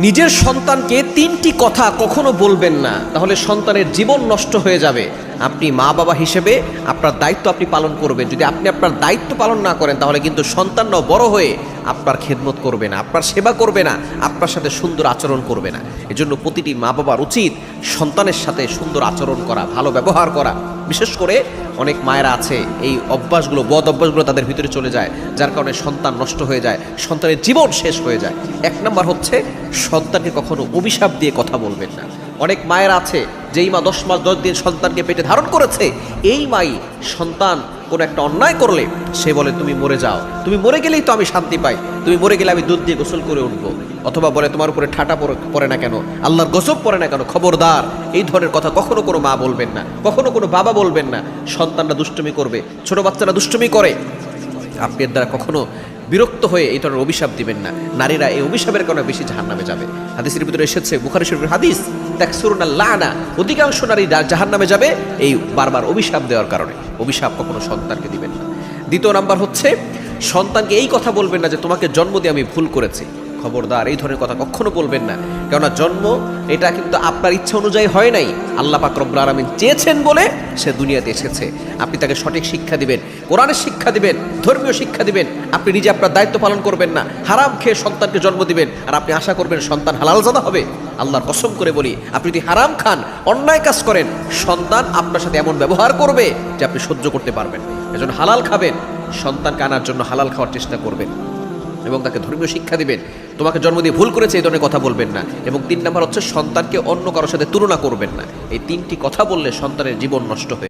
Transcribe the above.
নিজের সন্তানকে তিনটি কথা কখনো বলবেন না, তাহলে সন্তানের জীবন নষ্ট হয়ে যাবে। আপনি মা বাবা হিসেবে আপনার দায়িত্ব আপনি পালন করবেন। যদি আপনি আপনার দায়িত্ব পালন না করেন, তাহলে কিন্তু সন্তানরাও বড় হয়ে আপনার খেদমত করবে না, আপনার সেবা করবে না, আপনার সাথে সুন্দর আচরণ করবে না। এজন্য প্রতিটি মা বাবার উচিত সন্তানের সাথে সুন্দর আচরণ করা, ভালো ব্যবহার করা। বিশেষ করে অনেক মায়েরা আছে এই অভ্যাসগুলো, বদ অভ্যাসগুলো তাদের ভিতরে চলে যায়, যার কারণে সন্তান নষ্ট হয়ে যায়, সন্তানের জীবন শেষ হয়ে যায়। এক নম্বর হচ্ছে, সন্তানকে কখনো অভিশাপ দিয়ে কথা বলবেন না। অনেক মায়ের আছে যেই মা 10 মাস 10 দিন সন্তানকে পেটে ধারণ করেছে, এই মাই সন্তান কোনো একটা অন্যায় করলে সে বলে তুমি মরে যাও, তুমি মরে গেলেই তো আমি শান্তি পাই, তুমি মরে গেলে আমি দুধ দিয়ে গোসল করে উঠবো। অথবা বলে তোমার উপরে ঠাটা পড়ে না কেন, আল্লাহর গজব পড়ে না কেন। খবরদার, এই ধরনের কথা কখনো কোনো মা বলবেন না, কখনো কোনো বাবা বলবেন না। সন্তানরা দুষ্টুমি করবে, ছোট বাচ্চারা দুষ্টুমি করে, আপনি এর দ্বারা কখনো বিরক্ত হয়ে এই ধরনের অভিশাপ দিবেন না। নারীরা এই অভিশাপের কারণে বেশি জাহান্নামে যাবে। হাদিসের ভিতরে এসেছে, বুখারী শরীফের হাদিস, তাকসুরুনাল লানা, অধিকাংশ নারী জাহান্নামে যাবে এই বারবার অভিশাপ দেওয়ার কারণে। অভিশাপ কখনো সন্তানকে দিবেন না। দ্বিতীয় নাম্বার হচ্ছে, সন্তানকে এই কথা বলবেন না যে তোমাকে জন্ম দিয়ে আমি ভুল করেছি। খবরদার, এই ধরনের কথা কখনো বলবেন না। কেননা জন্ম এটা কিন্তু আপনার ইচ্ছা অনুযায়ী হয় নাই, আল্লাহ পাক রব্বুল আলামিন চেয়েছেন বলে সে দুনিয়াতে এসেছে। আপনি তাকে সঠিক শিক্ষা দিবেন, কোরআনের শিক্ষা দিবেন, ধর্মীয় শিক্ষা দিবেন। আপনি নিজে আপনার দায়িত্ব পালন করবেন না, হারাম খেয়ে সন্তানকে জন্ম দিবেন আর আপনি আশা করবেন সন্তান হালালজাদা হবে। আল্লাহর কসম করে বলি, আপনি যদি হারাম খান, অন্যায় কাজ করেন, সন্তান আপনার সাথে এমন ব্যবহার করবে যে আপনি সহ্য করতে পারবেন। এজন্য হালাল খাবেন, সন্তানকে আনার জন্য হালাল খাওয়ার চেষ্টা করবেন এবং তাকে ধর্মীয় শিক্ষা দিবেন। তোমাকে জন্ম দিয়ে ভুল করেছে এই ধরনের কথা বলবেন না। এবং 3 নাম্বার হচ্ছে, সন্তানকে অন্য কারোর সাথে তুলনা করবেন না। এই 3টি কথা বললে সন্তানের জীবন নষ্ট হয়ে